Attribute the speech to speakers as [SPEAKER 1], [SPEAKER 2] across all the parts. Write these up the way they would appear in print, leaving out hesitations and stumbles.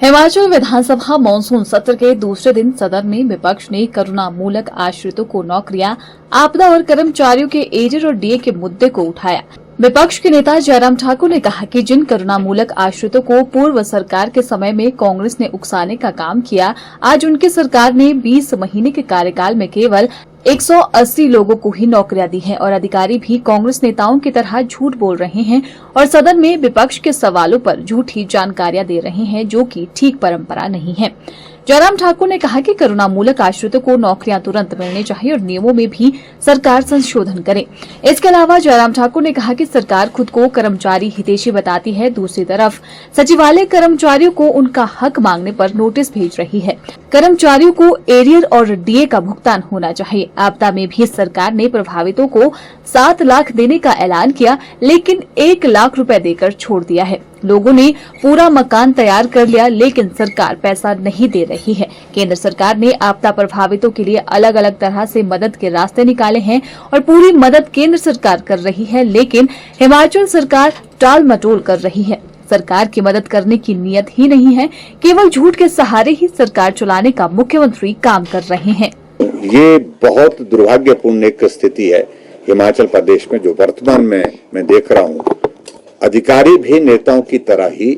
[SPEAKER 1] हिमाचल विधानसभा monsoon सत्र के दूसरे दिन सदन में विपक्ष ने करुणा मूलक आश्रितों को नौकरियां, आपदा और कर्मचारियों के एजेड और डीए के मुद्दे को उठाया। विपक्ष के नेता जयराम ठाकुर ने कहा कि जिन करुणा मूलक आश्रितों को पूर्व सरकार के समय में कांग्रेस ने उकसाने का काम किया, आज उनकी सरकार ने 20 महीने के कार्यकाल में केवल 180 लोगों को ही नौकरियां दी हैं और अधिकारी भी कांग्रेस नेताओं की तरह झूठ बोल रहे हैं और सदन में विपक्ष के सवालों पर झूठी जानकारियां दे रहे हैं, जो कि ठीक परंपरा नहीं है। जयराम ठाकुर ने कहा कि करुणा मूलक आश्रितों को नौकरियां तुरंत मिलनी चाहिए और नियमों में भी सरकार संशोधन करे। इसके अलावा जयराम ठाकुर ने कहा कि सरकार खुद को कर्मचारी हितैषी बताती है, दूसरी तरफ सचिवालय कर्मचारियों को उनका हक मांगने पर नोटिस भेज रही है। कर्मचारियों को एरियर और डीए का भुगतान होना चाहिए। आपदा में भी सरकार ने प्रभावितों को 7 लाख देने का ऐलान किया, लेकिन 1 लाख रुपए देकर छोड़ दिया है। लोगों ने पूरा मकान तैयार कर लिया, लेकिन सरकार पैसा नहीं दे रही है। केंद्र सरकार ने आपदा प्रभावितों के लिए अलग अलग तरह से मदद के रास्ते निकाले हैं और पूरी मदद केंद्र सरकार कर रही है, लेकिन हिमाचल सरकार टाल मटोल कर रही है। सरकार की मदद करने की नीयत ही नहीं है, केवल झूठ के सहारे ही सरकार चलाने का मुख्यमंत्री काम कर रहे हैं।
[SPEAKER 2] ये बहुत दुर्भाग्यपूर्ण एक स्थिति है हिमाचल प्रदेश में, जो वर्तमान में मैं देख रहा हूँ। अधिकारी भी नेताओं की तरह ही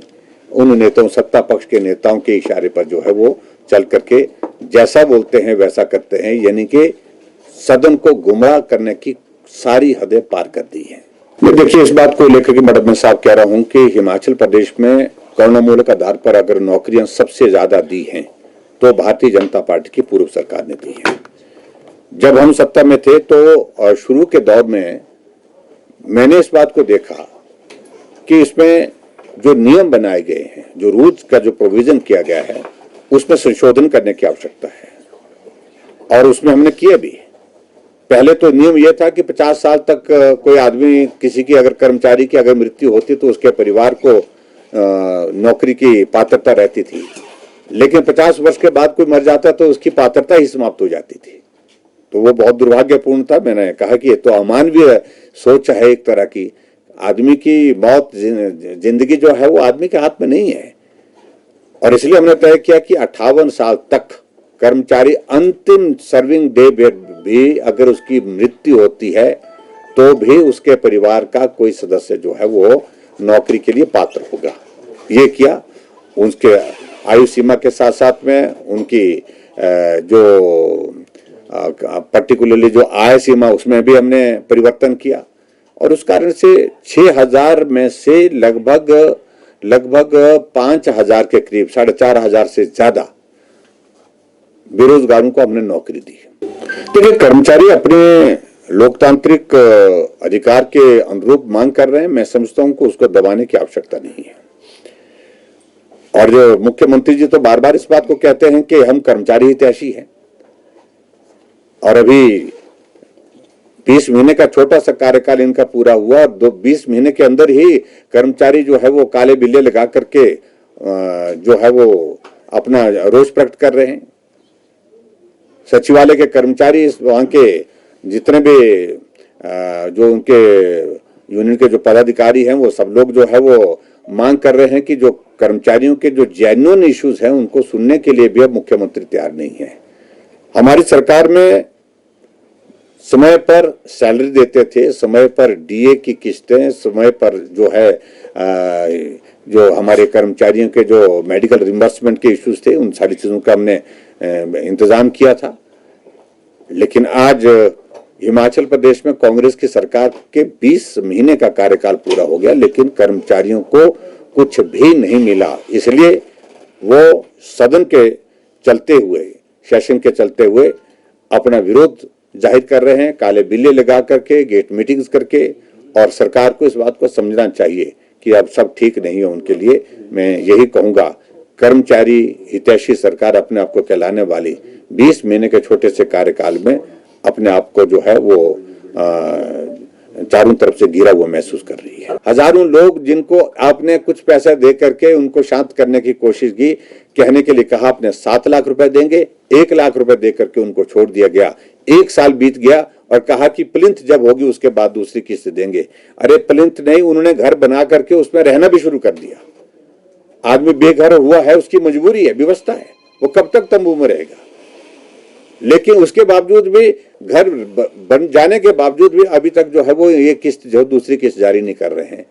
[SPEAKER 2] उन नेताओं, सत्ता पक्ष के नेताओं के इशारे पर जो है वो चल करके जैसा बोलते हैं वैसा करते हैं, यानी कि सदन को गुमराह करने की सारी हदें पार कर दी है। देखिए, इस बात को लेकर के मैं साफ कह रहा हूं कि हिमाचल प्रदेश में करुणामूलक आधार पर अगर नौकरियां सबसे ज्यादा दी हैं तो भारतीय जनता पार्टी की पूर्व सरकार ने दी है। जब हम सत्ता में थे तो शुरू के दौर में मैंने इस बात को देखा कि इसमें जो नियम बनाए गए हैं, जो रूल्स का जो प्रोविजन किया गया है, उसमें संशोधन करने की आवश्यकता है और उसमें हमने किया भी। पहले तो नियम यह था कि 50 साल तक कोई आदमी, किसी की अगर कर्मचारी की अगर मृत्यु होती तो उसके परिवार को नौकरी की पात्रता रहती थी, लेकिन 50 वर्ष के बाद कोई मर जाता तो उसकी पात्रता ही समाप्त हो जाती थी। तो वो बहुत दुर्भाग्यपूर्ण था। मैंने कहा कि ये तो अमानवीय सोच है एक तरह की। आदमी की मौत, जिंदगी जो है वो आदमी के हाथ में नहीं है, और इसलिए हमने तय किया कि 58 साल तक कर्मचारी अंतिम सर्विंग डे भी अगर उसकी मृत्यु होती है तो भी उसके परिवार का कोई सदस्य जो है वो नौकरी के लिए पात्र होगा। ये किया। उसके आयु सीमा के साथ साथ में उनकी जो पर्टिकुलरली जो आय सीमा, उसमें भी हमने परिवर्तन किया और उस कारण से 6000 में से लगभग 5000 के करीब, 4500 से ज्यादा बेरोजगारों को हमने नौकरी दी। देखिए, कर्मचारी अपने लोकतांत्रिक अधिकार के अनुरूप मांग कर रहे हैं। मैं समझता हूं कि उसको दबाने की आवश्यकता नहीं है। और जो मुख्यमंत्री जी तो बार बार इस बात को कहते हैं कि हम कर्मचारी हितैषी हैं, और अभी 20 महीने का छोटा सा कार्यकाल इनका पूरा हुआ और 20 महीने के अंदर ही कर्मचारी जो है वो काले बिल्ले लगा करके जो है वो अपना रोष प्रकट कर रहे हैं। सचिवालय के कर्मचारी, वहां के जितने भी जो उनके यूनियन के जो पदाधिकारी हैं, वो सब लोग जो है वो मांग कर रहे हैं कि जो कर्मचारियों के जो जेन्युइन इश्यूज हैं उनको सुनने के लिए भी अब मुख्यमंत्री तैयार नहीं है। हमारी सरकार में समय पर सैलरी देते थे, समय पर डीए की किस्तें, समय पर जो है जो हमारे कर्मचारियों के जो मेडिकल रिम्बर्समेंट के इश्यूज थे, उन सारी चीजों का हमने इंतजाम किया था। लेकिन आज हिमाचल प्रदेश में कांग्रेस की सरकार के 20 महीने का कार्यकाल पूरा हो गया, लेकिन कर्मचारियों को कुछ भी नहीं मिला। इसलिए वो सदन के चलते हुए, सेशन के चलते हुए अपना विरोध जाहिर कर रहे हैं, काले बिल्ले लगा करके, गेट मीटिंग्स करके। और सरकार को इस बात को समझना चाहिए कि अब सब ठीक नहीं है उनके लिए। मैं यही कहूंगा, कर्मचारी हितैषी सरकार अपने आप को कहलाने वाली 20 महीने के छोटे से कार्यकाल में अपने आप को जो है वो चारों तरफ से घिरा हुआ महसूस कर रही है। हजारों लोग जिनको आपने कुछ पैसा दे करके उनको शांत करने की कोशिश की, कहने के लिए कहा आपने 7 लाख रुपए देंगे, 1 लाख रुपए दे करके उनको छोड़ दिया गया। 1 साल बीत गया और कहा कि प्लिंथ जब होगी उसके बाद दूसरी किस्त देंगे। अरे प्लिंथ नहीं, उन्होंने घर बना करके उसमें रहना भी शुरू कर दिया। आदमी बेघर हुआ है, उसकी मजबूरी है, व्यवस्था है, वो कब तक तंबू में रहेगा। लेकिन उसके बावजूद भी घर बन जाने के बावजूद भी अभी तक जो है वो ये किस्त जो दूसरी किस्त जारी नहीं कर रहे हैं।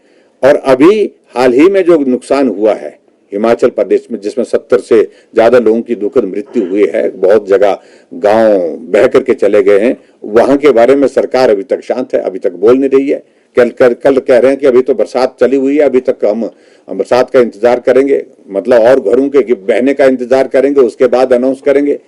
[SPEAKER 2] और अभी हाल ही में जो नुकसान हुआ है हिमाचल प्रदेश में, जिसमें 70 से ज्यादा लोगों की दुखद मृत्यु हुई है, बहुत जगह गांव बह करके चले गए हैं, वहां के बारे में सरकार अभी तक शांत है, अभी तक बोल नहीं रही है। कल कह रहे हैं कि अभी तो बरसात चली हुई है, अभी तक हम बरसात का इंतजार करेंगे, मतलब और घरों के बहने का इंतजार करेंगे, उसके बाद अनाउंस करेंगे।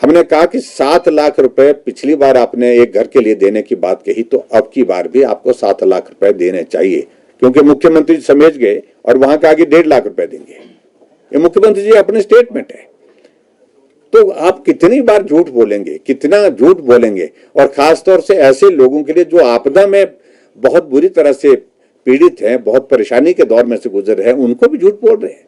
[SPEAKER 2] हमने कहा कि 7 लाख रुपए पिछली बार आपने एक घर के लिए देने की बात कही, तो अब की बार भी आपको 7 लाख रुपए देने चाहिए, क्योंकि मुख्यमंत्री समझ गए और वहां का आगे 1.5 लाख रुपए देंगे। ये मुख्यमंत्री जी अपने स्टेटमेंट है। तो आप कितनी बार झूठ बोलेंगे, कितना झूठ बोलेंगे। और खासतौर से ऐसे लोगों के लिए जो आपदा में बहुत बुरी तरह से पीड़ित हैं, बहुत परेशानी के दौर में से गुजर रहे हैं, उनको भी झूठ बोल रहे हैं।